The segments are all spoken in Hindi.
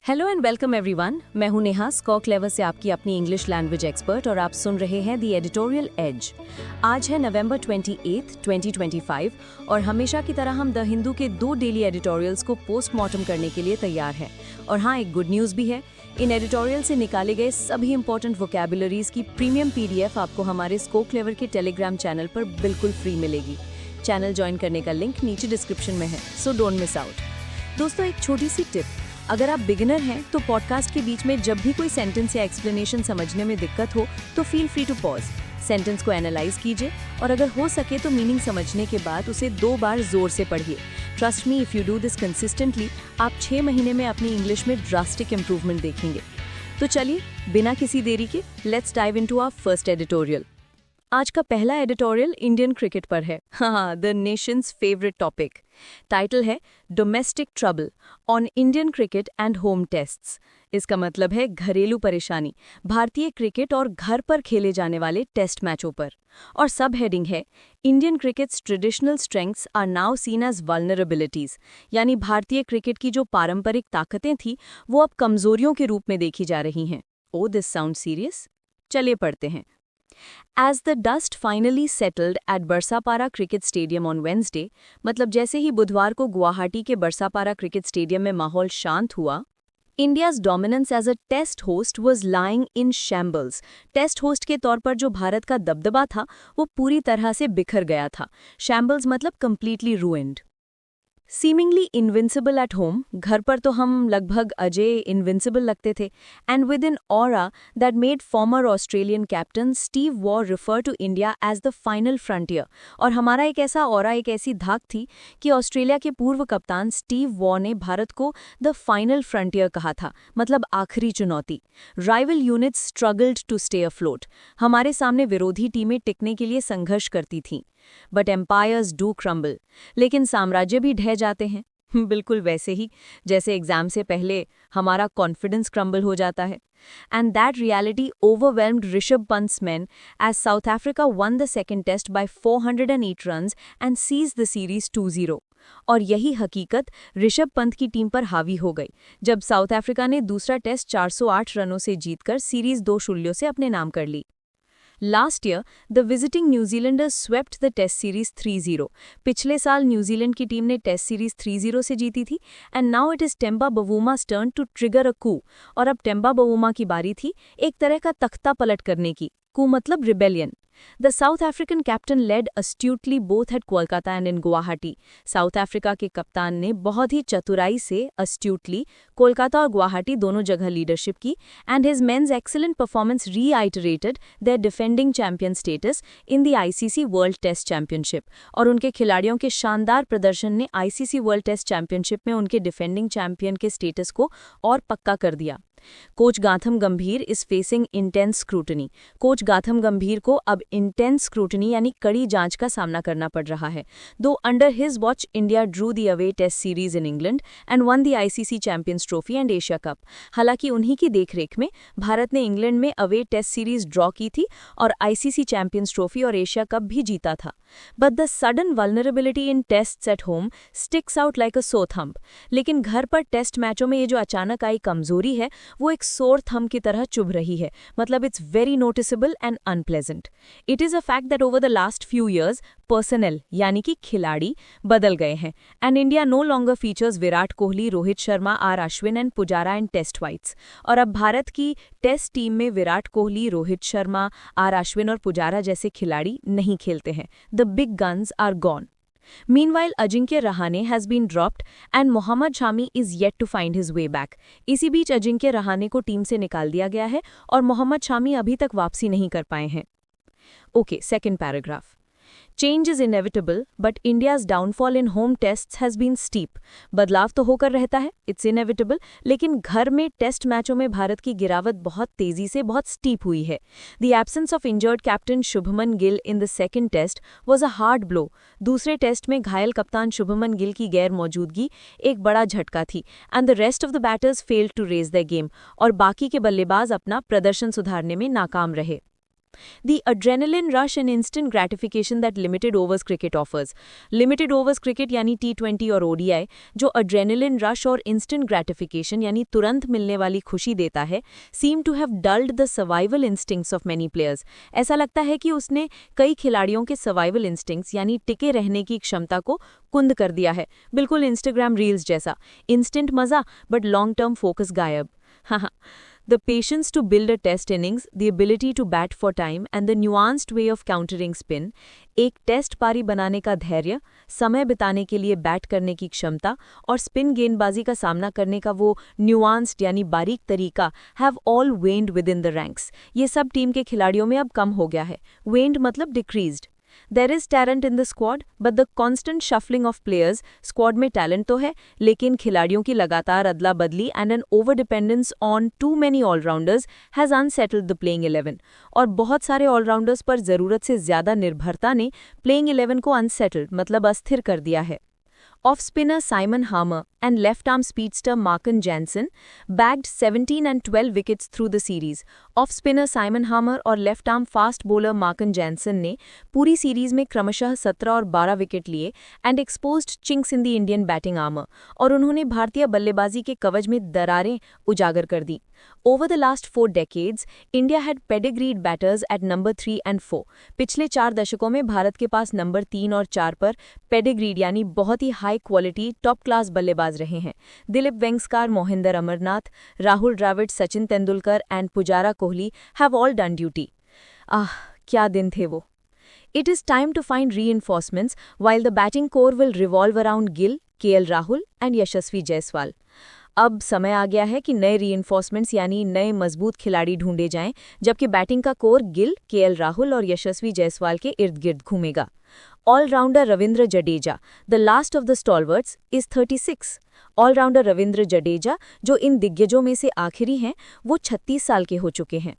Hello and welcome everyone. मैं हूं नेहा स्कॉ क्लेवर से आपकी अपनी इंग्लिश लैंग्वेज एक्सपर्ट और आप सुन रहे हैं दी एडिटोरियल एज। आज है नवंबर 28, 2025 और हमेशा की तरह हम द हिंदू के 2 डेली एडिटोरियल्स को पोस्टमार्टम करने के लिए तैयार हैं। और हाँ, एक गुड न्यूज़ भी है। इन एडिटोरियल से निकाले गए सभी इंपॉर्टेंट वोकैबुलरीज की प्रीमियम पीडीएफ आपको हमारे स्को क्लेवर के टेलीग्राम चैनल पर बिल्कुल फ्री मिलेगी। चैनल ज्वाइन करने का लिंक नीचे डिस्क्रिप्शन में है, सो डोंट मिस आउट। दोस्तों, एक छोटी सी टिप, अगर आप बिगिनर हैं तो पॉडकास्ट के बीच में जब भी कोई सेंटेंस या एक्सप्लेनेशन समझने में दिक्कत हो तो feel free to pause, sentence को एनालाइज कीजिए और अगर हो सके तो मीनिंग समझने के बाद उसे 2 बार जोर से पढ़िए। Trust me, if you do this consistently, आप 6 महीने में अपनी इंग्लिश में ड्रास्टिक इंप्रूवमेंट देखेंगे। तो चलिए, बिना किसी देरी के let's dive into our first editorial. आज का पहला एडिटोरियल इंडियन क्रिकेट पर है। हाँ, the nation's favourite topic. Title है domestic trouble on Indian cricket and home tests. इसका मतलब है घरेलू परेशानी, भारतीय क्रिकेट और घर पर खेले जाने वाले टेस्ट मैचों पर। और सब हेडिंग है Indian cricket's traditional strengths are now seen as vulnerabilities, यानी भारतीय क्रिकेट की जो पारंपरिक ताकतें थी वो अब कमजोरियों के रूप में देखी जा रही हैं। ओ दिस साउंड सीरियस। चलिए पढ़ते हैं। As the dust finally settled at Barsapara cricket stadium on Wednesday, मतलब जैसे ही बुधवार को गुवाहाटी के बरसापारा क्रिकेट स्टेडियम में माहौल शांत हुआ, India's dominance as a test host was lying in shambles। Test host के तौर पर जो भारत का दबदबा था वो पूरी तरह से बिखर गया था। Shambles मतलब completely ruined। Seemingly invincible at home, घर पर तो हम लगभग अजय इनविंसिबल लगते थे, and with an aura that made former Australian captain Steve Waugh refer to India as the final frontier. और हमारा एक ऐसा ऑरा, एक ऐसी धाक थी कि ऑस्ट्रेलिया के पूर्व कप्तान स्टीव वॉ ने भारत को द फाइनल फ्रंटियर कहा था, मतलब आखिरी चुनौती। Rival units struggled to stay afloat, हमारे सामने विरोधी टीमें टिकने के लिए संघर्ष करती थीं। बट एम्पायर्स डू क्रम्बल, लेकिन साम्राज्य भी ढह जाते हैं। बिल्कुल वैसे ही जैसे एग्जाम से पहले हमारा कॉन्फिडेंस क्रम्बल हो जाता है। And that reality overwhelmed Rishabh Pant's men as South Africa won the second test by 408 runs and seize the series 2-0। और यही हकीकत ऋषभ पंत की टीम पर हावी हो गई जब साउथ अफ्रीका ने दूसरा टेस्ट 408 रनों से जीतकर सीरीज 2-0 से अपने नाम कर ली। Last year the visiting New Zealanders swept the test series 3-0। पिछले साल न्यूजीलैंड की टीम ने टेस्ट सीरीज 3-0 से जीती थी, and now it is Temba Bavuma's turn to trigger a coup. और अब टेम्बा बवूमा की बारी थी एक तरह का तख्ता पलट करने की। कू मतलब rebellion. The South African captain led astutely both at Kolkata and in Guwahati। South Africa के कप्तान ने बहुत ही चतुराई से astutely कोलकाता और गुवाहाटी दोनों जगह लीडरशिप की, and his men's excellent performance reiterated their defending champion status in the ICC World Test Championship। और उनके खिलाड़ियों के शानदार प्रदर्शन ने ICC World Test Championship में उनके डिफेंडिंग चैंपियन के स्टेटस को और पक्का कर दिया। कोच गौतम गंभीर is facing intense scrutiny. Coach Gautam गंभीर को अब इंटेंस स्क्रूटनी यानी कड़ी जांच का सामना करना पड़ रहा है। दो under his watch India drew the away test series in England and won the ICC Champions Trophy and Asia Cup. हालांकि उन्हीं की देखरेख में भारत ने इंग्लैंड में अवे टेस्ट सीरीज ड्रॉ की थी और आईसीसी चैंपियंस ट्रॉफी और एशिया कप भी जीता था। But the sudden vulnerability in tests at home sticks out like अ सोर थंब। लेकिन घर पर टेस्ट मैचों में ये जो अचानक आई कमजोरी है वो एक सोर थंब की तरह चुभ रही है। मतलब it's very noticeable and unpleasant. It is a fact that over the last few years personnel यानी कि खिलाड़ी बदल गए हैं, and India no longer features Virat Kohli, Rohit Sharma, R Ashwin and Pujara in test whites. और अब भारत की टेस्ट टीम में विराट कोहली, रोहित शर्मा, आर अश्विन और पुजारा जैसे खिलाड़ी नहीं खेलते हैं। The big guns are gone. Meanwhile, Ajinkya Rahane has been dropped and Mohammad Shami is yet to find his way back। इसी बीच अजिंक्य रहाणे को टीम से निकाल दिया गया है और मोहम्मद शामी अभी तक वापसी नहीं कर पाए हैं। Okay, second paragraph. Change is inevitable, but India's downfall in home tests has been steep। बदलाव तो होकर रहता है, it's inevitable, लेकिन घर में टेस्ट मैचों में भारत की गिरावट बहुत तेजी से बहुत स्टीप हुई है। The absence of injured captain Shubman Gill in the second test was a hard blow। दूसरे टेस्ट में घायल कप्तान शुभमन गिल की गैर मौजूदगी एक बड़ा झटका थी, and the rest of the batters failed to raise their game। और बाकी के बल्लेबाज अपना प्रदर्शन सुधारने में नाकाम रहे। The adrenaline rush and instant gratification that limited overs cricket offers. Limited overs cricket यानी T20 और ODI जो adrenaline rush और instant gratification यानी तुरंत मिलने वाली खुशी देता है, seem to have dulled the survival instincts of many players. ऐसा लगता है कि उसने कई खिलाड़ियों के survival instincts यानी टिके रहने की क्षमता को कुंद कर दिया है, बिल्कुल Instagram रील्स जैसा. Instant मजा but long term focus गायब. हाँ. The patience to build a test innings, the ability to bat for time and the nuanced way of countering spin, एक टेस्ट पारी बनाने का धैर्य, समय बिताने के लिए बैट करने की क्षमता और स्पिन गेंदबाजी का सामना करने का वो न्यूआंस्ड यानी बारीक तरीका have all wend within the ranks. ये सब टीम के खिलाड़ियों में अब कम हो गया है. वेन्ड मतलब decreased. There is talent in the squad, but the constant shuffling of players, squad में talent तो है, लेकिन खिलाड़ियों की लगातार अदला बदली and an overdependence on too many all-rounders has unsettled the playing 11. और बहुत सारे all-rounders पर ज़रूरत से ज़्यादा निर्भरता ने playing 11 को unsettled मतलब अस्थिर कर दिया है. Off spinner Simon Harmer and left-arm speedster Marken Jansen bagged 17 and 12 wickets through the series. Off spinner Simon Harmer और left-arm fast bowler Marken Jansen ने पूरी सीरीज में क्रमशः 17 और 12 विकेट लिए and exposed chinks in the Indian batting armor और उन्होंने भारतीय बल्लेबाजी के कवच में दरारें उजागर कर दी. Over the last 4 decades, India had pedigreed batters at number 3 and 4. पिछले 4 दशकों में भारत के पास नंबर 3 और 4 पर पेडिग्रीड यानी बहुत ही हाई क्वालिटी टॉप क्लास बल्लेबाज रहे हैं. Dilip Vengsarkar, Mohinder Amarnath, Rahul Dravid, Sachin Tendulkar and Pujara Kohli have all done duty. क्या दिन थे वो. It is time to find reinforcements while the batting core will revolve around Gill, KL Rahul and यशस्वी जायसवाल. अब समय आ गया है कि नए रीइंफोर्समेंट्स यानी नए मजबूत खिलाड़ी ढूंढे जाएं, जबकि बैटिंग का कोर गिल, केएल राहुल और यशस्वी जायसवाल के इर्द गिर्द घूमेगा. All rounder Ravindra Jadeja, the last of the stalwarts, is 36. All rounder Ravindra Jadeja, जो इन दिग्गजों में से आखिरी हैं, वो 36 साल के हो चुके हैं.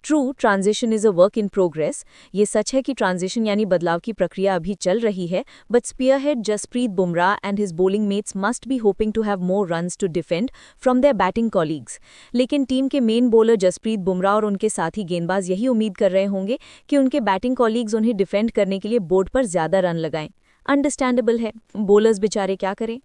True, transition is a work in progress. ये सच है कि ट्रांजिशन यानी बदलाव की प्रक्रिया अभी चल रही है, but spearhead Jasprit Bumrah and his bowling mates must be hoping to have more runs to defend from their batting colleagues. लेकिन टीम के मेन बॉलर जसप्रीत बुमराह और उनके साथी गेंदबाज यही उम्मीद कर रहे होंगे कि उनके बैटिंग कॉलीग्स उन्हें डिफेंड करने के लिए बोर्ड पर ज्यादा रन लगाएं. अंडरस्टैंडेबल है, बॉलर्स बेचारे क्या करें.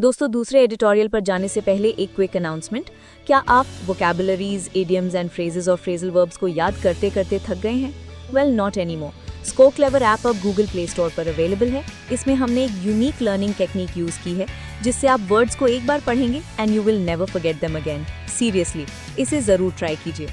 दोस्तों, दूसरे एडिटोरियल पर जाने से पहले एक क्विक अनाउंसमेंट. क्या आप वोकैबुलरीज, इडियम्स एंड फ्रेजेस और फ्रेजल वर्ब्स को याद करते करते थक गए हैं? Well, not anymore. स्को क्लेवर ऐप अब गूगल प्ले स्टोर पर अवेलेबल है. इसमें हमने एक यूनिक लर्निंग टेक्निक यूज की है जिससे आप वर्ड्स को एक बार पढ़ेंगे and you will never forget them again. Seriously, इसे जरूर ट्राई कीजिए.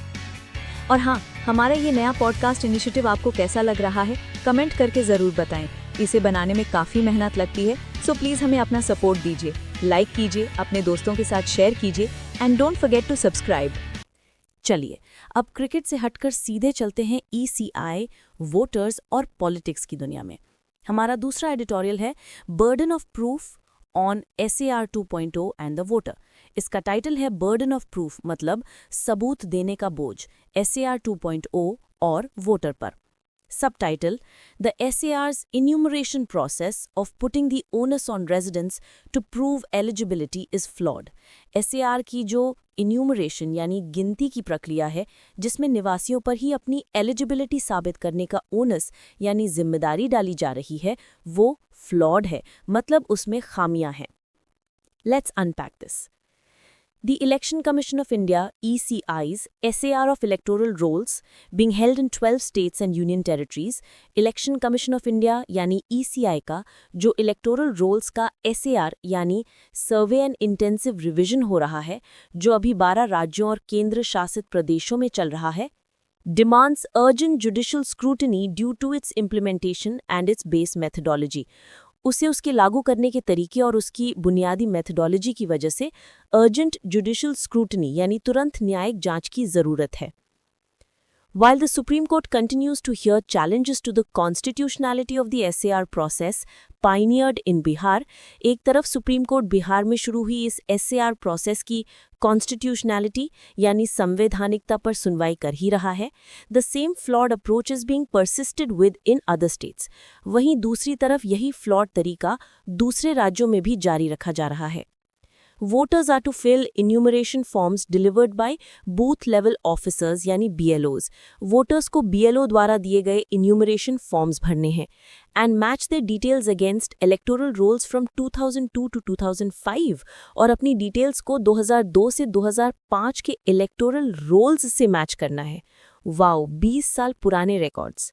और हाँ, हमारा ये नया पॉडकास्ट इनिशिएटिव आपको कैसा लग रहा है, कमेंट करके ज़रूर बताएं. इसे बनाने में काफ़ी मेहनत लगती है, सो प्लीज़ हमें अपना सपोर्ट दीजिए. लाइक कीजिए, अपने दोस्तों के साथ शेयर कीजिए and don't forget to subscribe. चलिए, अब क्रिकेट से हटकर सीधे चलते हैं ECI, वोटर्स और पॉलिटिक्स की दुनिया में. हमारा दूसरा एडिटोरियल है burden of proof on SAR 2.0 and the voter. इसका टाइटल है बर्डन ऑफ प्रूफ मतलब सबूत देने का बोझ, SAR 2.0 और वोटर पर. Subtitle: The SAR's enumeration process of putting the onus on residents to prove eligibility is flawed. SAR की जो enumeration यानी गिनती की प्रक्रिया है, जिसमें निवासियों पर ही अपनी eligibility साबित करने का onus यानी जिम्मेदारी डाली जा रही है, वो flawed है, मतलब उसमें खामियां हैं. Let's unpack this. The Election Commission of India (ECI's) SAR of electoral rolls being held in 12 states and union territories. Election Commission of India यानी ECI का जो electoral rolls का SAR यानी Survey and Intensive Revision हो रहा है, जो अभी 12 राज्यों और केंद्र शासित प्रदेशों में चल रहा है, demands urgent judicial scrutiny due to its implementation and its base methodology. उसे उसके लागू करने के तरीके और उसकी बुनियादी मेथडोलॉजी की वजह से अर्जेंट जुडिशियल स्क्रूटनी यानी तुरंत न्यायिक जांच की जरूरत है. While the Supreme Court continues to hear challenges to the constitutionality of the SAR process pioneered in Bihar, एक तरफ सुप्रीम कोर्ट बिहार में शुरू हुई इस SAR प्रोसेस की कॉन्स्टिट्यूशनैलिटी यानी संवैधानिकता पर सुनवाई कर ही रहा है, the same flawed approach is being persisted with in other states. वहीं दूसरी तरफ यही फ्लॉड तरीका दूसरे राज्यों में भी जारी रखा जा रहा है. Voters are to fill enumeration forms delivered by booth level officers यानी BLOs। वोटर्स को BLO द्वारा दिए गए इन्यूमरेशन फॉर्म्स भरने हैं and match the details against electoral rolls from 2002 to 2005 और अपनी डिटेल्स को 2002 से 2005 के इलेक्टोरल रोल्स से मैच करना है। वाओ, 20 साल पुराने records.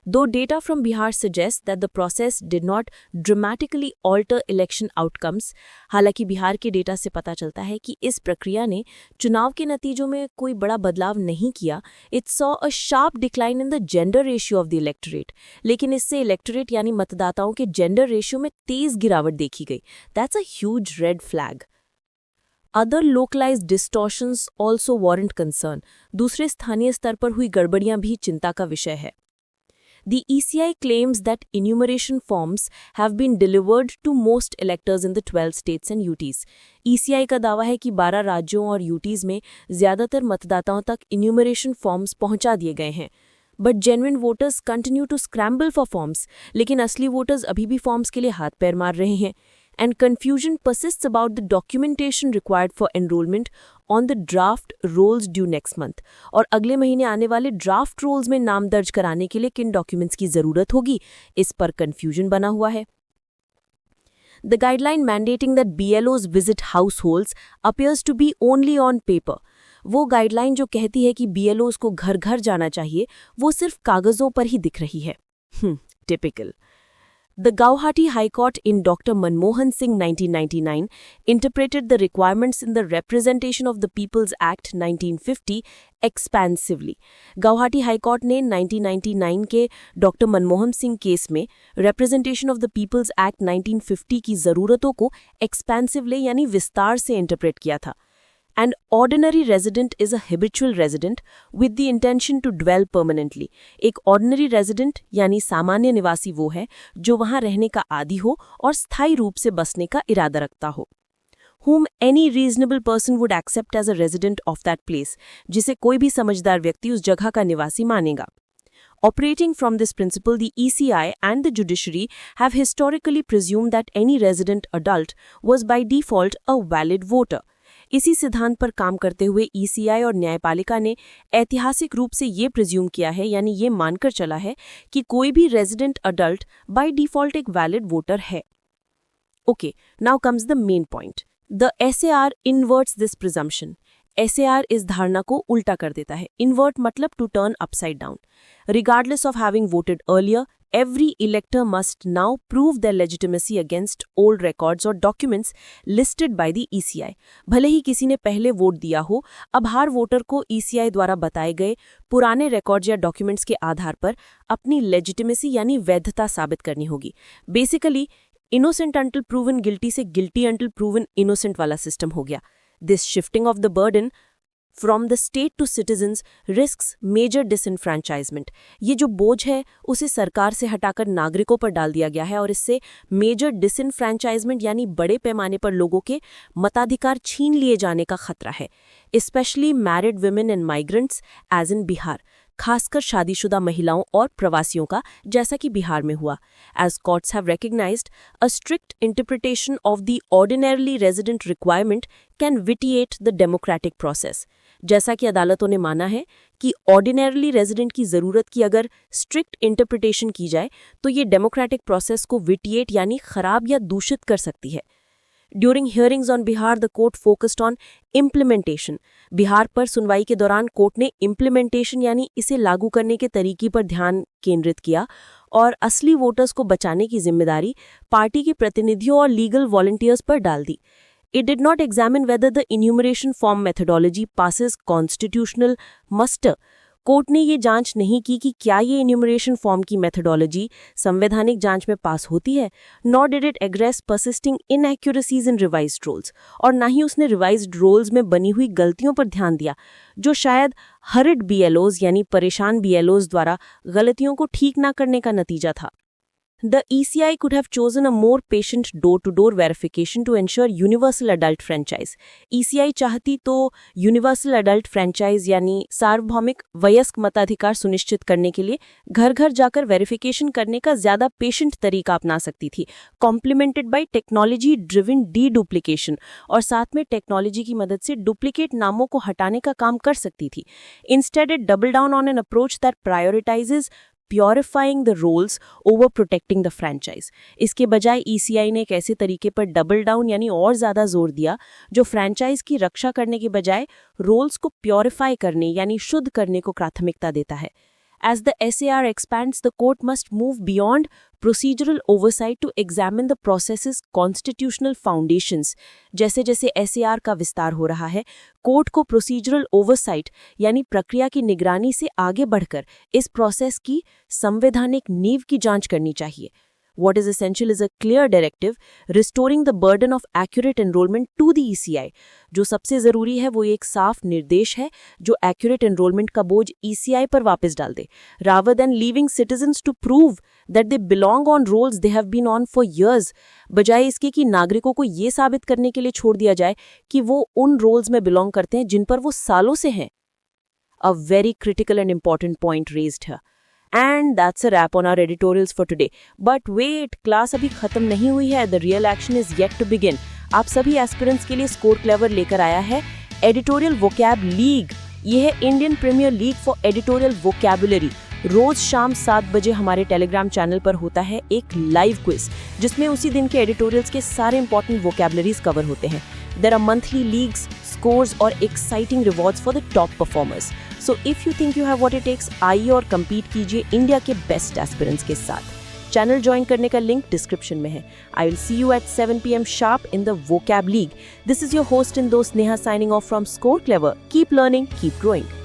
Though data from Bihar suggests that the process did not dramatically alter election outcomes, हालांकि बिहार के डेटा से पता चलता है कि इस प्रक्रिया ने चुनाव के नतीजों में कोई बड़ा बदलाव नहीं किया। It saw a sharp decline in the gender ratio of the electorate, लेकिन इससे इलेक्टोरेट यानी मतदाताओं के जेंडर रेशियो में तेज गिरावट देखी गई। That's a huge red flag. Other localized distortions also warrant concern. दूसरे स्थानीय स्तर पर हुई गड़बड़ियां भी चिंता का विषय है। The ECI claims that enumeration forms have been delivered to most electors in the 12 states and UTs. ECI का दावा है कि 12 राज्यों और UTs में ज़्यादातर मतदाताओं तक enumeration forms पहुंचा दिए गए हैं। But genuine voters continue to scramble for forms. लेकिन असली वोटर्स अभी भी फॉर्म्स के लिए हाथ पैर मार रहे हैं। And confusion persists about the documentation required for enrollment on the draft rolls due next month. और अगले महीने आने वाले ड्राफ्ट रोल्स में नाम दर्ज कराने के लिए किन डॉक्यूमेंट्स की जरूरत होगी, इस पर कंफ्यूजन बना हुआ है। The guideline mandating that BLOs visit households appears to be only on paper. वो गाइडलाइन जो कहती है कि BLOs को घर घर जाना चाहिए, वो सिर्फ कागजों पर ही दिख रही है। Typical. The Guwahati High Court in Dr. Manmohan Singh 1999 interpreted the requirements in the Representation of the People's Act 1950 expansively. Guwahati High Court ने 1999 के डॉक्टर मनमोहन सिंह केस में Representation of the People's Act 1950 की ज़रूरतों को expansively यानी विस्तार से इंटरप्रेट किया था। An ordinary resident is a habitual resident with the intention to dwell permanently. एक ordinary resident यानी सामान्य निवासी वो है जो वहाँ रहने का आदी हो और स्थायी रूप से बसने का इरादा रखता हो। Whom any reasonable person would accept as a resident of that place, जिसे कोई भी समझदार व्यक्ति उस जगह का निवासी मानेगा। Operating from this principle, the ECI and the judiciary have historically presumed that any resident adult was by default a valid voter. इसी सिद्धांत पर काम करते हुए ECI और न्यायपालिका ने ऐतिहासिक रूप से ये प्रिज्यूम किया है यानी ये मानकर चला है कि कोई भी रेजिडेंट अडल्ट बाय डिफॉल्ट एक वैलिड वोटर है। Okay, now comes the main point. The SAR इन्वर्ट्स this presumption. SAR इस धारणा को उल्टा कर देता है। इन्वर्ट मतलब to turn upside down. Regardless of having voted earlier, every elector must now prove their legitimacy against old records or documents listed by the ECI. भले ही किसी ने पहले वोट दिया हो, अब हर वोटर को ECI द्वारा बताए गए पुराने रिकॉर्ड्स या डॉक्यूमेंट्स के आधार पर अपनी लेजिटिमेसी यानी वैधता साबित करनी होगी। Basically innocent until proven guilty से गिल्टी अंटिल प्रूवन इनोसेंट वाला सिस्टम हो गया। This shifting of the burden from the state to citizens risks major disenfranchisement. ये जो बोझ है उसे सरकार से हटाकर नागरिकों पर डाल दिया गया है और इससे मेजर डिसइनफ्रेंचाइजमेंट यानी बड़े पैमाने पर लोगों के मताधिकार छीन लिए जाने का खतरा है। Specially married women and migrants as in Bihar, खासकर शादीशुदा महिलाओं और प्रवासियों का, जैसा कि बिहार में हुआ। As courts have recognised a strict interpretation of the ordinarily resident requirement can vitiate the democratic process. जैसा कि अदालतों ने माना है कि ऑर्डिनरली रेजिडेंट की ज़रूरत की अगर स्ट्रिक्ट इंटरप्रिटेशन की जाए तो ये डेमोक्रेटिक प्रोसेस को विटिएट यानी खराब या दूषित कर सकती है। During hearings on Bihar, the court focused on implementation. Bihar पर सुनवाई के दौरान कोर्ट ने implementation यानी इसे लागू करने के तरीके पर ध्यान केंद्रित किया और असली वोटर्स को बचाने की जिम्मेदारी पार्टी के प्रतिनिधियों और लीगल वॉलंटियर्स पर डाल दी। It did not examine whether the enumeration form methodology passes constitutional muster. Court ने ये जांच नहीं की कि क्या ये इन्यूमरेशन फॉर्म की मेथोडोलॉजी संवैधानिक जांच में पास होती है। Nor did it address persisting inaccuracies in revised rolls, और ना ही उसने रिवाइज्ड रोल्स में बनी हुई गलतियों पर ध्यान दिया जो शायद हरिड BLOs यानी परेशान BLOs द्वारा गलतियों को ठीक ना करने का नतीजा था। The ECI could have chosen a more patient door-to-door verification to ensure universal adult franchise. ECI चाहती तो universal adult franchise यानी सार्वभौमिक वयस्क मताधिकार सुनिश्चित करने के लिए घर-घर जाकर वेरिफिकेशन करने का ज्यादा पेशेंट तरीका अपना सकती थी, complimented bye technology driven D-duplication, और साथ में टेक्नोलॉजी की मदद से डुप्लीकेट नामों को हटाने का काम कर सकती थी. Instead, it doubled down on an approach that prioritizes purifying the rolls over protecting the franchise. इसके बजाय ECI ने एक ऐसे तरीके पर डबल डाउन यानी और ज़्यादा जोर दिया जो फ्रेंचाइज की रक्षा करने के बजाय रोल्स को प्योरिफाई करने यानी शुद्ध करने को प्राथमिकता देता है. As the SAR expands, the court must move beyond procedural oversight to examine the process's constitutional foundations. जैसे जैसे SAR का विस्तार हो रहा है, कोर्ट को procedural oversight यानी प्रक्रिया की निगरानी से आगे बढ़कर इस प्रोसेस की संवैधानिक नींव की जांच करनी चाहिए. What is essential is a clear directive restoring the burden of accurate enrollment to the ECI. जो सबसे ज़रूरी है वो एक साफ निर्देश है जो accurate enrollment का बोझ ECI पर वापस डाल दे, rather than leaving citizens to prove that they belong on roles they have been on for years. बजाय इसके कि नागरिकों को ये साबित करने के लिए छोड़ दिया जाए कि वो उन रोल्स में बिलोंग करते हैं जिन पर वो सालों से हैं. A very critical and important point raised here. And that's a wrap on our editorials for today. But wait, class अभी खत्म नहीं हुई है. The real action is yet to begin. आप सभी एस्पिरेंट्स के लिए स्कोर क्लेवर लेकर आया है एडिटोरियल वोकैब लीग. ये है Indian Premier League for editorial vocabulary. रोज शाम 7 बजे हमारे टेलीग्राम चैनल पर होता है एक लाइव क्विज जिसमें उसी दिन के एडिटोरियल्स के सारे इंपॉर्टेंट वोकैबुलरीज कवर होते हैं. There are monthly leagues, scores और exciting rewards for the top performers. So if you think you have what it takes, आइए और compete कीजिए इंडिया के बेस्ट एस्पिरेंट्स के साथ. चैनल ज्वाइन करने का लिंक डिस्क्रिप्शन में है. I will see you at 7 PM sharp in the Vocab League. This is your host and dost Neha signing off from Score Clever. Keep learning, keep growing.